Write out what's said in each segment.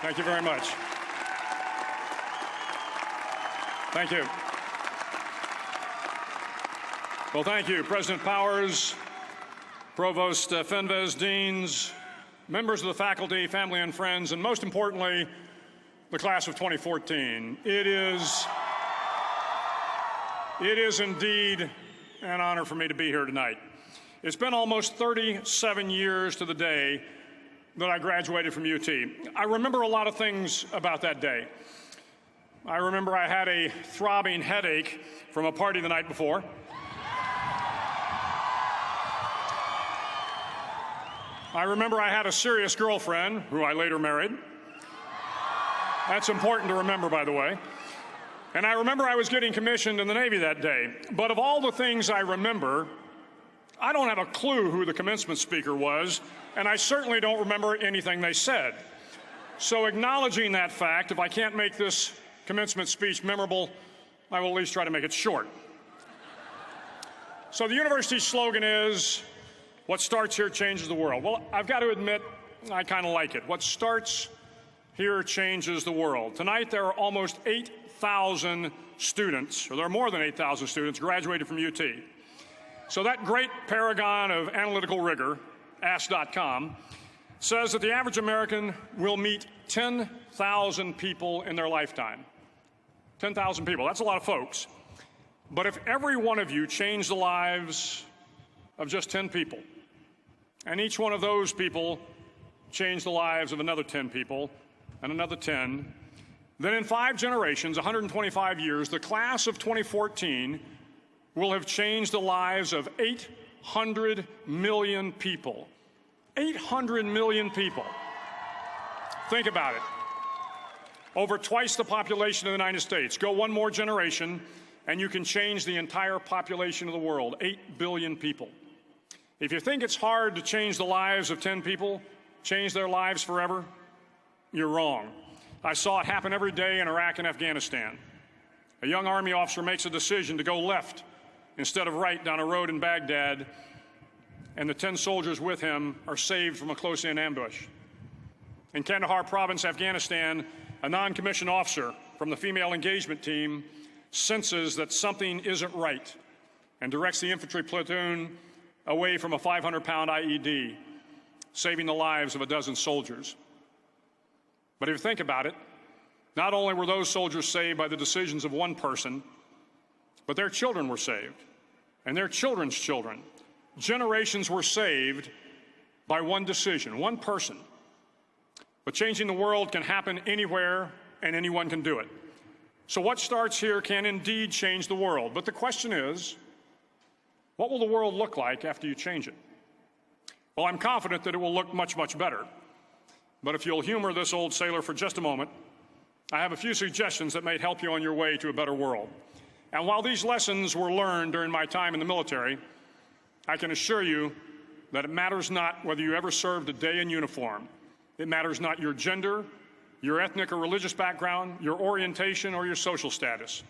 Thank you very much. Thank you. Well, thank you, President Powers, Provost Fenves, deans, members of the faculty, family and friends, and most importantly, the class of 2014. It is indeed an honor for me to be here tonight. It's been almost 37 years to the day that I graduated from UT. I remember a lot of things about that day. I remember I had a throbbing headache from a party the night before. I remember I had a serious girlfriend, who I later married. That's important to remember, by the way. And I remember I was getting commissioned in the Navy that day. But of all the things I remember, I don't have a clue who the commencement speaker was, and I certainly don't remember anything they said. So acknowledging that fact, if I can't make this commencement speech memorable, I will at least try to make it short. So the university's slogan is, "What starts here changes the world." Well, I've got to admit, I kind of like it. What starts here changes the world. Tonight, there are almost 8,000 students, or there are more than 8,000 students graduated from UT. So that great paragon of analytical rigor, Ask.com, says that the average American will meet 10,000 people in their lifetime. 10,000 people, that's a lot of folks. But if every one of you changed the lives of just 10 people, and each one of those people changed the lives of another 10 people, and another 10, then in 5 generations, 125 years, the class of 2014 will have changed the lives of 800 million people. 800 million people. Think about it. Over twice the population of the United States. Go one more generation, and you can change the entire population of the world, 8 billion people. If you think it's hard to change the lives of 10 people, change their lives forever, you're wrong. I saw it happen every day in Iraq and Afghanistan. A young Army officer makes a decision to go left instead of right down a road in Baghdad, and the 10 soldiers with him are saved from a close-in ambush. In Kandahar province, Afghanistan, a non-commissioned officer from the female engagement team senses that something isn't right and directs the infantry platoon away from a 500-pound IED, saving the lives of a dozen soldiers. But if you think about it, not only were those soldiers saved by the decisions of one person, but their children were saved, and their children's children. Generations were saved by one decision, one person. But changing the world can happen anywhere, and anyone can do it. So what starts here can indeed change the world. But the question is, what will the world look like after you change it? Well, I'm confident that it will look much, much better. But if you'll humor this old sailor for just a moment, I have a few suggestions that may help you on your way to a better world. And while these lessons were learned during my time in the military, I can assure you that it matters not whether you ever served a day in uniform. It matters not your gender, your ethnic or religious background, your orientation, or your social status.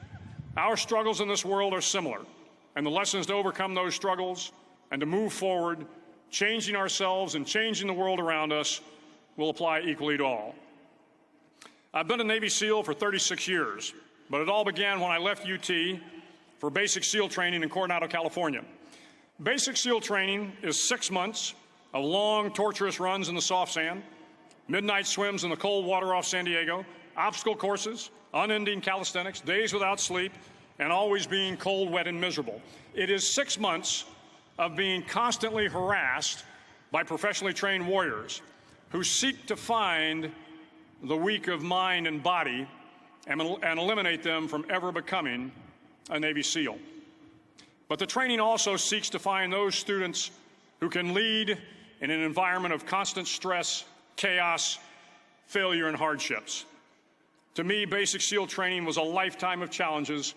Our struggles in this world are similar, and the lessons to overcome those struggles and to move forward, changing ourselves and changing the world around us, will apply equally to all. I've been a Navy SEAL for 36 years, but it all began when I left UT for basic SEAL training in Coronado, California. Basic SEAL training is 6 months of long, torturous runs in the soft sand, midnight swims in the cold water off San Diego, obstacle courses, unending calisthenics, days without sleep, and always being cold, wet, and miserable. It is 6 months of being constantly harassed by professionally trained warriors who seek to find the weak of mind and body and eliminate them from ever becoming a Navy SEAL. But the training also seeks to find those students who can lead in an environment of constant stress, chaos, failure, and hardships. To me, basic SEAL training was a lifetime of challenges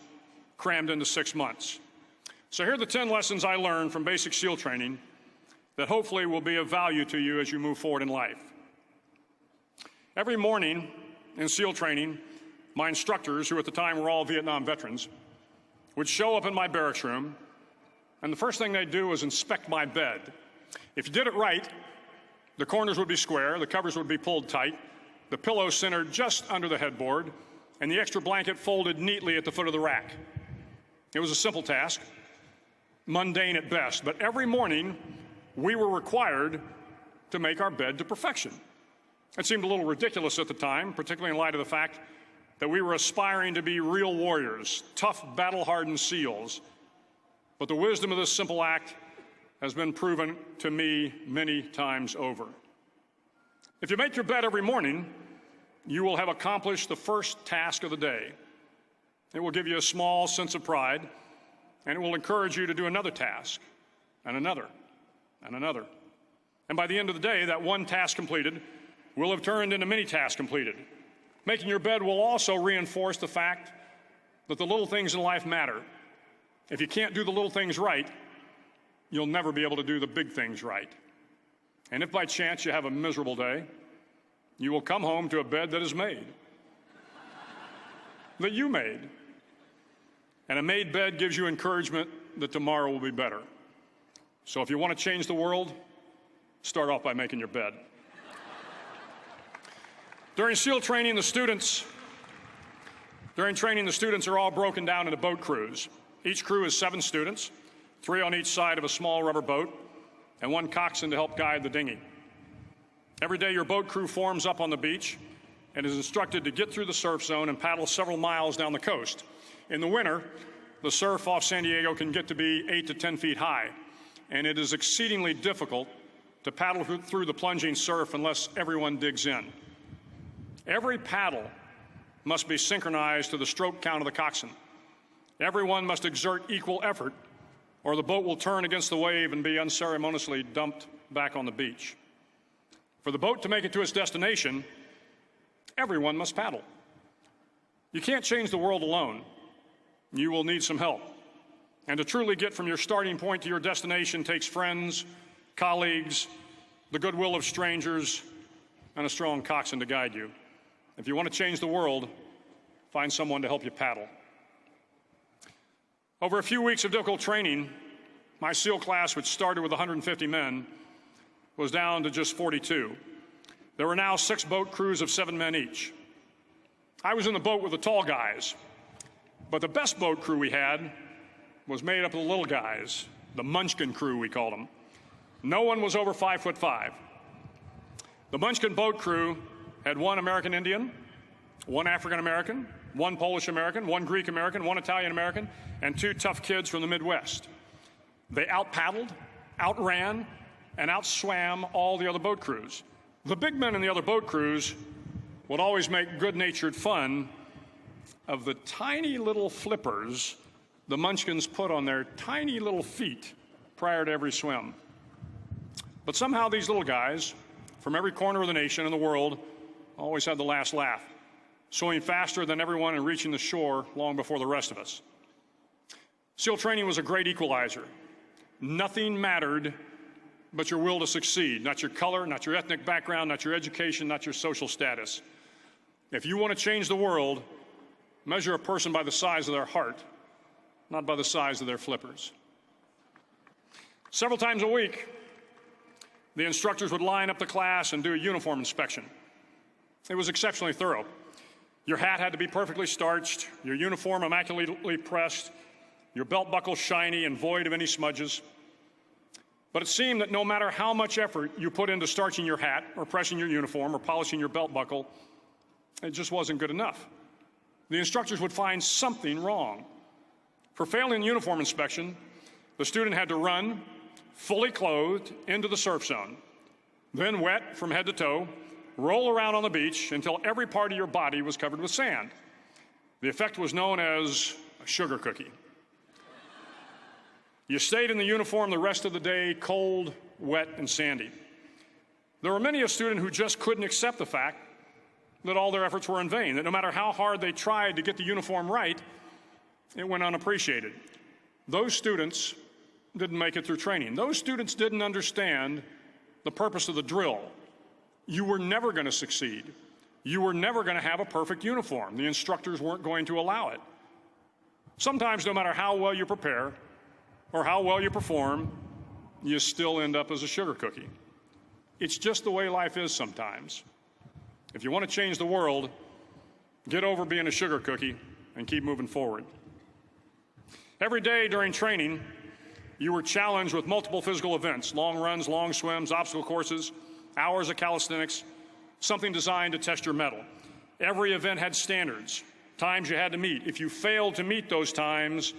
crammed into 6 months. So here are the 10 lessons I learned from basic SEAL training that hopefully will be of value to you as you move forward in life. Every morning in SEAL training, my instructors, who at the time were all Vietnam veterans, would show up in my barracks room, and the first thing they'd do was inspect my bed. If you did it right, the corners would be square, the covers would be pulled tight, the pillow centered just under the headboard, and the extra blanket folded neatly at the foot of the rack. It was a simple task, mundane at best, but every morning we were required to make our bed to perfection. It seemed a little ridiculous at the time, particularly in light of the fact that we were aspiring to be real warriors, tough, battle-hardened SEALs. But the wisdom of this simple act has been proven to me many times over. If you make your bed every morning, you will have accomplished the first task of the day. It will give you a small sense of pride, and it will encourage you to do another task, and another, and another. And by the end of the day, that one task completed will have turned into many tasks completed. Making your bed will also reinforce the fact that the little things in life matter. If you can't do the little things right, you'll never be able to do the big things right. And if by chance you have a miserable day, you will come home to a bed that is made, that you made. And a made bed gives you encouragement that tomorrow will be better. So if you want to change the world, start off by making your bed. During SEAL training, the students are all broken down into boat crews. Each crew is 7 students, 3 on each side of a small rubber boat, and 1 coxswain to help guide the dinghy. Every day, your boat crew forms up on the beach and is instructed to get through the surf zone and paddle several miles down the coast. In the winter, the surf off San Diego can get to be 8 to 10 feet high, and it is exceedingly difficult to paddle through the plunging surf unless everyone digs in. Every paddle must be synchronized to the stroke count of the coxswain. Everyone must exert equal effort, or the boat will turn against the wave and be unceremoniously dumped back on the beach. For the boat to make it to its destination, everyone must paddle. You can't change the world alone. You will need some help. And to truly get from your starting point to your destination takes friends, colleagues, the goodwill of strangers, and a strong coxswain to guide you. If you want to change the world, find someone to help you paddle. Over a few weeks of difficult training, my SEAL class, which started with 150 men, was down to just 42. There were now 6 boat crews of 7 men each. I was in the boat with the tall guys, but the best boat crew we had was made up of the little guys, the Munchkin crew, we called them. No one was over 5'5". The Munchkin boat crew had 1 American Indian, 1 African American, 1 Polish American, 1 Greek American, 1 Italian American, and 2 tough kids from the Midwest. They out-paddled, outran, and outswam all the other boat crews. The big men in the other boat crews would always make good-natured fun of the tiny little flippers the Munchkins put on their tiny little feet prior to every swim. But somehow these little guys from every corner of the nation and the world always had the last laugh, swimming faster than everyone and reaching the shore long before the rest of us. SEAL training was a great equalizer. Nothing mattered but your will to succeed, not your color, not your ethnic background, not your education, not your social status. If you want to change the world, measure a person by the size of their heart, not by the size of their flippers. Several times a week, the instructors would line up the class and do a uniform inspection. It was exceptionally thorough. Your hat had to be perfectly starched, your uniform immaculately pressed, your belt buckle shiny and void of any smudges. But it seemed that no matter how much effort you put into starching your hat or pressing your uniform or polishing your belt buckle, it just wasn't good enough. The instructors would find something wrong. For failing the uniform inspection, the student had to run, fully clothed, into the surf zone, then wet from head to toe, roll around on the beach until every part of your body was covered with sand. The effect was known as a sugar cookie. You stayed in the uniform the rest of the day, cold, wet, and sandy. There were many a student who just couldn't accept the fact that all their efforts were in vain, that no matter how hard they tried to get the uniform right, it went unappreciated. Those students didn't make it through training. Those students didn't understand the purpose of the drill. You were never going to succeed. You were never going to have a perfect uniform. The instructors weren't going to allow it. Sometimes, no matter how well you prepare or how well you perform, you still end up as a sugar cookie. It's just the way life is sometimes. If you want to change the world, get over being a sugar cookie and keep moving forward. Every day during training, you were challenged with multiple physical events: long runs, long swims, obstacle courses, hours of calisthenics, something designed to test your mettle. Every event had standards, times you had to meet. If you failed to meet those times,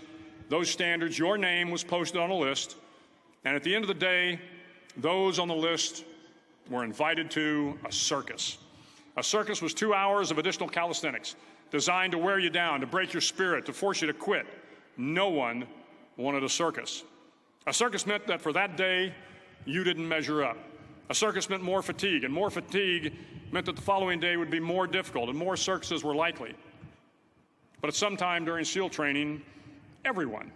those standards, your name was posted on a list, and at the end of the day, those on the list were invited to a circus. A circus was 2 hours of additional calisthenics, designed to wear you down, to break your spirit, to force you to quit. No one wanted a circus. A circus meant that for that day, you didn't measure up. A circus meant more fatigue, and more fatigue meant that the following day would be more difficult, and more circuses were likely. But at some time during SEAL training, everyone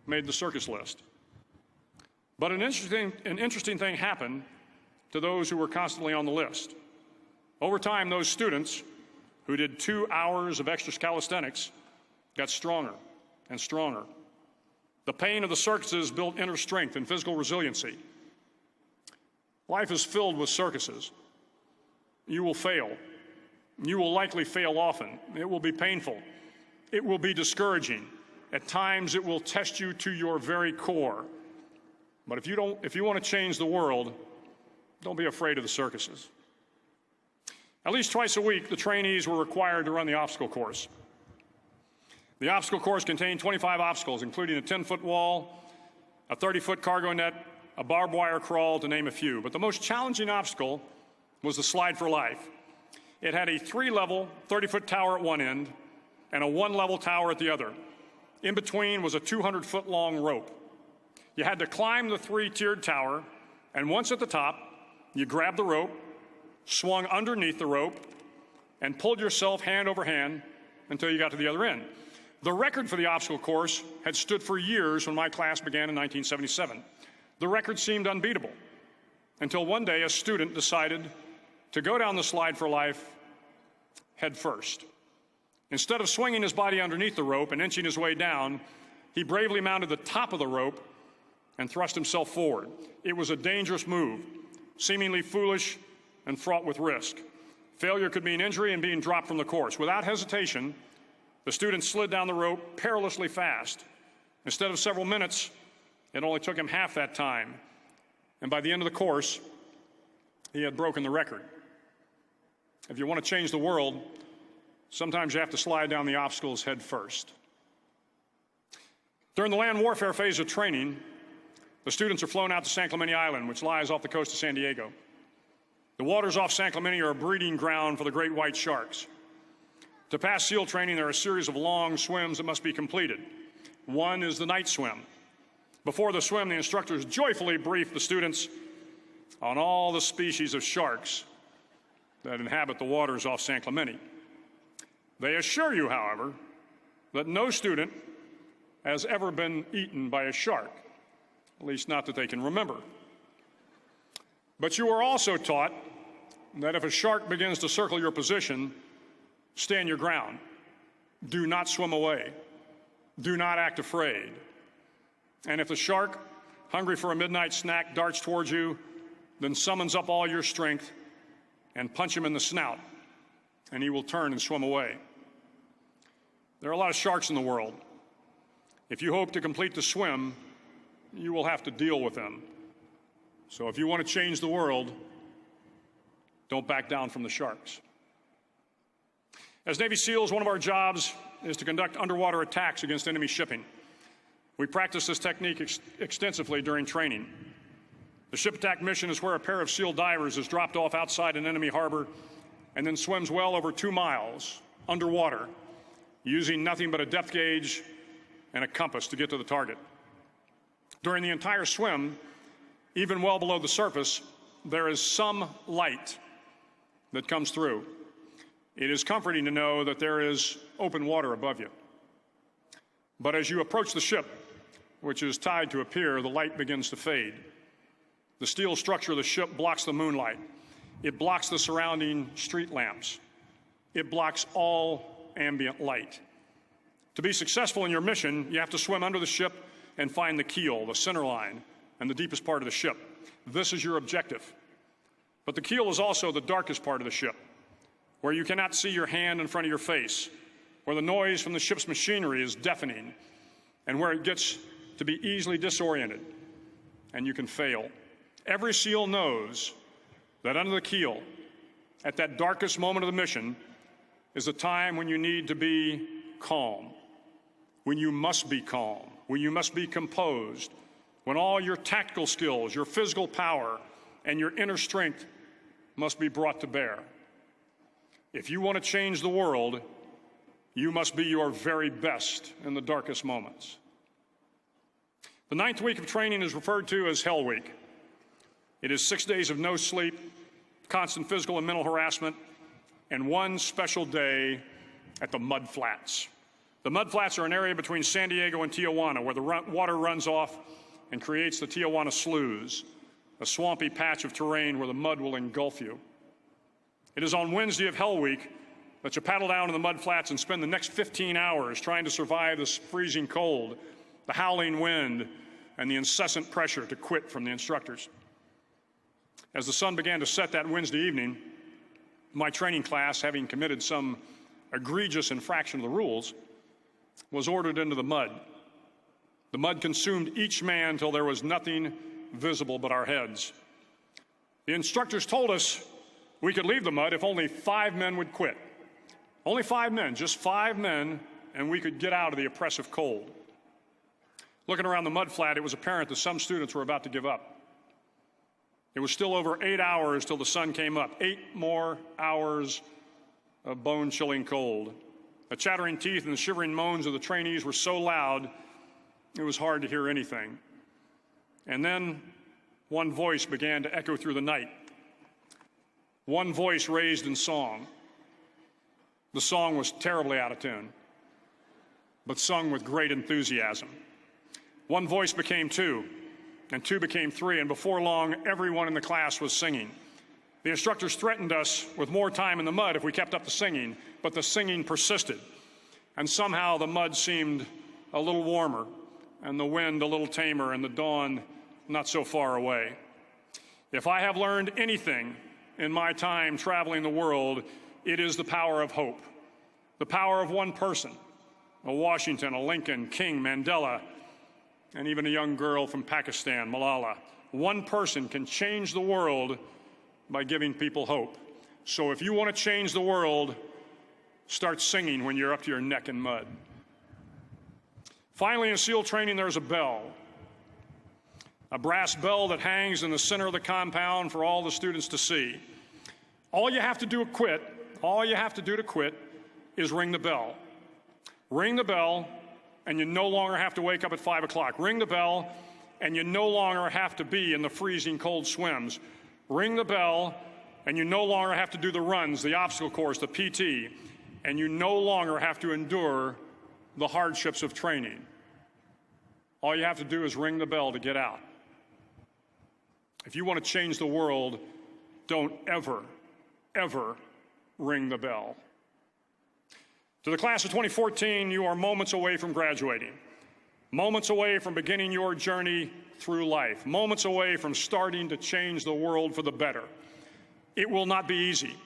made the circus list. But an interesting thing happened to those who were constantly on the list. Over time, those students who did 2 hours of extra calisthenics got stronger and stronger. The pain of the circuses built inner strength and physical resiliency. Life is filled with circuses. You will fail. You will likely fail often. It will be painful. It will be discouraging. At times, it will test you to your very core. But if you want to change the world, don't be afraid of the circuses. At least twice a week, the trainees were required to run the obstacle course. The obstacle course contained 25 obstacles, including a 10-foot wall, a 30-foot cargo net, a barbed wire crawl, to name a few. But the most challenging obstacle was the slide for life. It had a 3-level, 30-foot tower at one end and a 1-level tower at the other. In between was a 200-foot-long rope. You had to climb the 3-tiered tower, and once at the top, you grabbed the rope, swung underneath the rope, and pulled yourself hand over hand until you got to the other end. The record for the obstacle course had stood for years when my class began in 1977. The record seemed unbeatable until one day a student decided to go down the slide for life head first. Instead of swinging his body underneath the rope and inching his way down, he bravely mounted the top of the rope and thrust himself forward. It was a dangerous move, seemingly foolish and fraught with risk. Failure could mean injury and being dropped from the course. Without hesitation, the student slid down the rope perilously fast. Instead of several minutes, it only took him half that time. And by the end of the course, he had broken the record. If you want to change the world, sometimes you have to slide down the obstacles head first. During the land warfare phase of training, the students are flown out to San Clemente Island, which lies off the coast of San Diego. The waters off San Clemente are a breeding ground for the great white sharks. To pass SEAL training, there are a series of long swims that must be completed. One is the night swim. Before the swim, the instructors joyfully brief the students on all the species of sharks that inhabit the waters off San Clemente. They assure you, however, that no student has ever been eaten by a shark, at least not that they can remember. But you are also taught that if a shark begins to circle your position, stand your ground. Do not swim away. Do not act afraid. And if the shark, hungry for a midnight snack, darts towards you, then summons up all your strength and punch him in the snout, and he will turn and swim away. There are a lot of sharks in the world. If you hope to complete the swim, you will have to deal with them. So if you want to change the world, don't back down from the sharks. As Navy SEALs, one of our jobs is to conduct underwater attacks against enemy shipping. We practice this technique extensively during training. The ship attack mission is where a pair of SEAL divers is dropped off outside an enemy harbor and then swims well over 2 miles underwater, using nothing but a depth gauge and a compass to get to the target. During the entire swim, even well below the surface, there is some light that comes through. It is comforting to know that there is open water above you. But as you approach the ship, which is tied to a pier, the light begins to fade. The steel structure of the ship blocks the moonlight. It blocks the surrounding street lamps. It blocks all ambient light. To be successful in your mission, you have to swim under the ship and find the keel, the center line, and the deepest part of the ship. This is your objective. But the keel is also the darkest part of the ship, where you cannot see your hand in front of your face, where the noise from the ship's machinery is deafening, and where it gets to be easily disoriented, and you can fail. Every SEAL knows that under the keel, at that darkest moment of the mission, is a time when you need to be calm, when you must be calm, when you must be composed, when all your tactical skills, your physical power, and your inner strength must be brought to bear. If you want to change the world, you must be your very best in the darkest moments. The 9th week of training is referred to as Hell Week. It is 6 days of no sleep, constant physical and mental harassment, and one special day at the Mud Flats. The Mud Flats are an area between San Diego and Tijuana where the water runs off and creates the Tijuana Sloughs, a swampy patch of terrain where the mud will engulf you. It is on Wednesday of Hell Week that you paddle down to the Mud Flats and spend the next 15 hours trying to survive this freezing cold, the howling wind, and the incessant pressure to quit from the instructors. As the sun began to set that Wednesday evening, my training class, having committed some egregious infraction of the rules, was ordered into the mud. The mud consumed each man till there was nothing visible but our heads. The instructors told us we could leave the mud if only 5 men would quit. Only 5 men, just 5 men, and we could get out of the oppressive cold. Looking around the mud flat, it was apparent that some students were about to give up. It was still over 8 hours till the sun came up. 8 more hours of bone-chilling cold. The chattering teeth and the shivering moans of the trainees were so loud, it was hard to hear anything. And then one voice began to echo through the night. One voice raised in song. The song was terribly out of tune, but sung with great enthusiasm. One voice became 2, and 2 became 3, and before long, everyone in the class was singing. The instructors threatened us with more time in the mud if we kept up the singing, but the singing persisted. And somehow the mud seemed a little warmer, and the wind a little tamer, and the dawn not so far away. If I have learned anything in my time traveling the world, it is the power of hope, the power of one person, a Washington, a Lincoln, King, Mandela, and even a young girl from Pakistan, Malala. One person can change the world by giving people hope. So if you want to change the world, start singing when you're up to your neck in mud. Finally, in SEAL training, there's a bell, a brass bell that hangs in the center of the compound for all the students to see. All you have to do to quit is ring the bell. Ring the bell, and you no longer have to wake up at 5 o'clock. Ring the bell, and you no longer have to be in the freezing cold swims. Ring the bell, and you no longer have to do the runs, the obstacle course, the PT, and you no longer have to endure the hardships of training. All you have to do is ring the bell to get out. If you want to change the world, don't ever, ever ring the bell. To the class of 2014, you are moments away from graduating, moments away from beginning your journey through life, moments away from starting to change the world for the better. It will not be easy,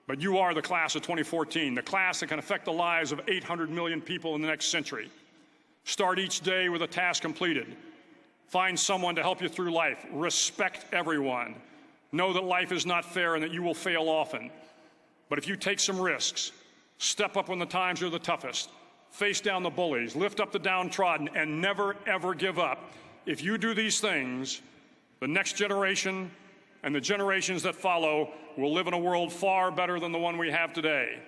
but you are the class of 2014, the class that can affect the lives of 800 million people in the next century. Start each day with a task completed. Find someone to help you through life. Respect everyone. Know that life is not fair and that you will fail often. But if you take some risks, step up when the times are the toughest, face down the bullies, lift up the downtrodden, and never, ever give up. If you do these things, the next generation and the generations that follow will live in a world far better than the one we have today.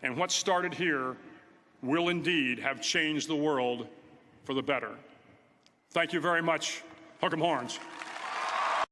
And what started here will indeed have changed the world for the better. Thank you very much. Hook 'em horns.